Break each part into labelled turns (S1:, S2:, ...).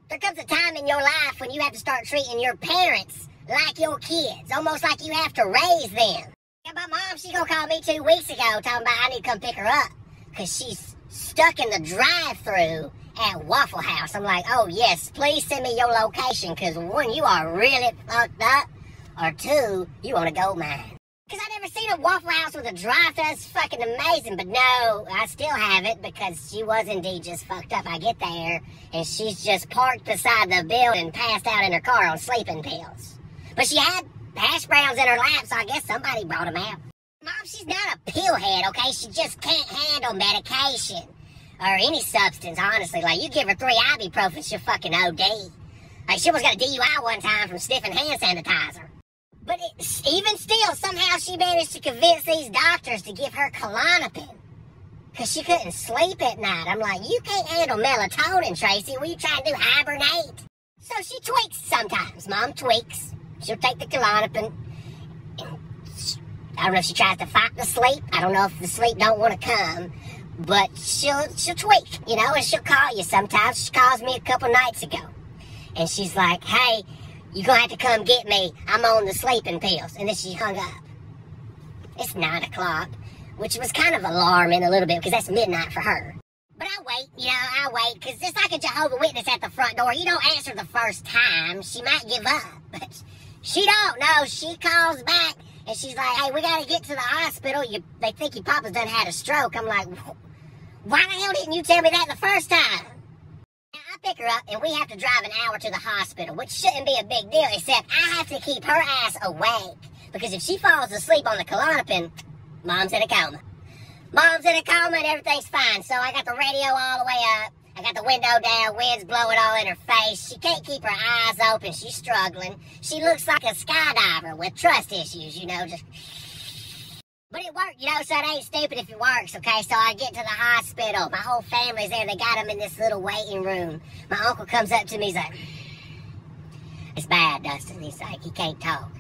S1: There comes a time in your life when you have to start treating your parents like your kids, almost like you have to raise them. And my mom, she gonna call me 2 weeks ago talking about I need to come pick her up because she's stuck in the drive-thru at Waffle House. I'm like, oh yes, please send me your location because 1, you are really fucked up, or 2, you want a gold mine. Because I never seen a Waffle House with a drive-thru. That's fucking amazing. But no, I still have it because she was indeed just fucked up. I get there, and she's just parked beside the building, passed out in her car on sleeping pills. But she had hash browns in her lap, so I guess somebody brought them out. Mom, she's not a pillhead, okay? She just can't handle medication. Or any substance, honestly. Like, you give her 3 ibuprofen, she'll fucking OD. Like, she almost got a DUI one time from sniffing hand sanitizer. But even still, somehow she managed to convince these doctors to give her Klonopin. Because she couldn't sleep at night. I'm like, you can't handle melatonin, Tracy. What are you trying to do, hibernate? So she tweaks sometimes. Mom tweaks. She'll take the Klonopin. I don't know if she tries to fight the sleep. I don't know if the sleep don't want to come. But she'll tweak, you know, and she'll call you sometimes. She calls me a couple nights ago. And she's like, hey, you're going to have to come get me. I'm on the sleeping pills. And then she hung up. It's 9 o'clock, which was kind of alarming a little bit because that's midnight for her. But I wait, you know, I wait because it's like a Jehovah's Witness at the front door. You don't answer the first time. She might give up. But she don't know. She calls back and she's like, hey, we got to get to the hospital. They think your papa's done had a stroke. I'm like, why the hell didn't you tell me that the first time? I pick her up, and we have to drive an hour to the hospital, which shouldn't be a big deal, except I have to keep her ass awake. Because if she falls asleep on the Klonopin, Mom's in a coma. Mom's in a coma, and everything's fine. So I got the radio all the way up. I got the window down, wind's blowing all in her face. She can't keep her eyes open. She's struggling. She looks like a skydiver with trust issues, you know, just... But it worked, you know, so it ain't stupid if it works, okay? So I get to the hospital. My whole family's there. They got them in this little waiting room. My uncle comes up to me. He's like, it's bad, Dustin. He's like, he can't talk.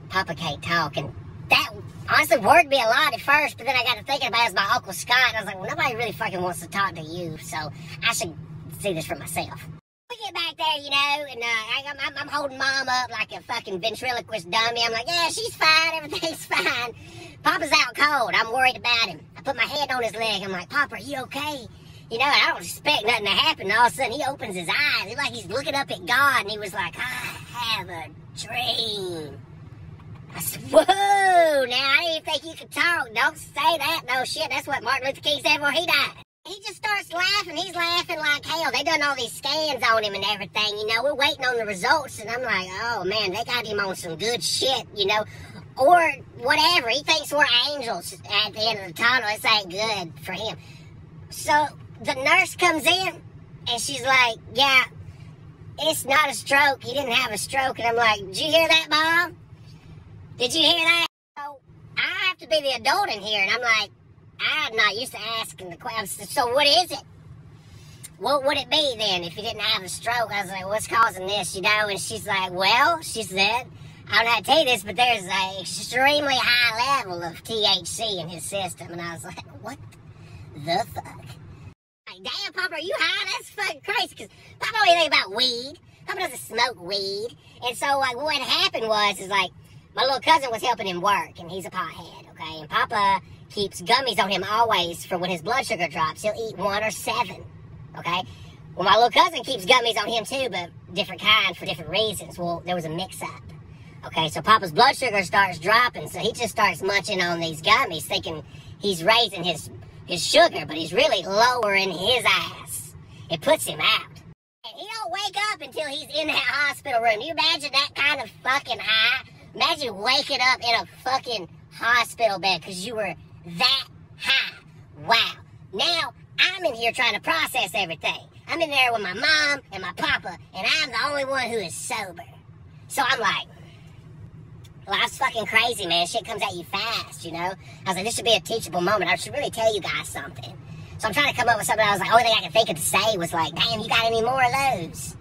S1: Papa can't talk. And that honestly worried me a lot at first, but then I got to thinking about it as my Uncle Scott. And I was like, well, nobody really fucking wants to talk to you, so I should see this for myself. We get back there, you know, and I'm holding Mom up like a fucking ventriloquist dummy. I'm like, yeah, she's fine. Everything's fine. Papa's out cold. I'm worried about him. I put my hand on his leg. I'm like, Papa, are you okay? You know, I don't expect nothing to happen. And all of a sudden, he opens his eyes. It's like he's looking up at God. And he was like, I have a dream. I said, whoa, now, I didn't even think you could talk. Don't say that. No shit. That's what Martin Luther King said before he died. He just starts laughing. He's laughing like hell. They done all these scans on him and everything. You know, we're waiting on the results. And I'm like, oh, man, they got him on some good shit, you know. Or whatever. He thinks we're angels at the end of the tunnel. This ain't good for him. So the nurse comes in and she's like, yeah, it's not a stroke. He didn't have a stroke. And I'm like, did you hear that, Mom? Did you hear that? So I have to be the adult in here. And I'm like, I'm not used to asking the question. So what is it? What would it be then if he didn't have a stroke? I was like, what's causing this, you know? And she's like, well, she said, I don't know how to tell you this, but there's an extremely high level of THC in his system. And I was like, what the fuck? Like, damn, Papa, are you high? That's fucking crazy. Because Papa don't even think about weed. Papa doesn't smoke weed. And so, like, what happened was, like, my little cousin was helping him work, and he's a pothead, okay? And Papa keeps gummies on him always for when his blood sugar drops. He'll eat 1 or 7, okay? Well, my little cousin keeps gummies on him, too, but different kind for different reasons. Well, there was a mix-up. Okay, so Papa's blood sugar starts dropping, so he just starts munching on these gummies, thinking he's raising his sugar, but he's really lowering his ass. It puts him out. And he don't wake up until he's in that hospital room. You imagine that kind of fucking high? Imagine waking up in a fucking hospital bed because you were that high. Wow. Now, I'm in here trying to process everything. I'm in there with my mom and my papa, and I'm the only one who is sober. So I'm like, life's fucking crazy, man. Shit comes at you fast, you know? I was like, this should be a teachable moment. I should really tell you guys something. So I'm trying to come up with something. I was like, only thing I could think of to say was like, damn, you got any more of those?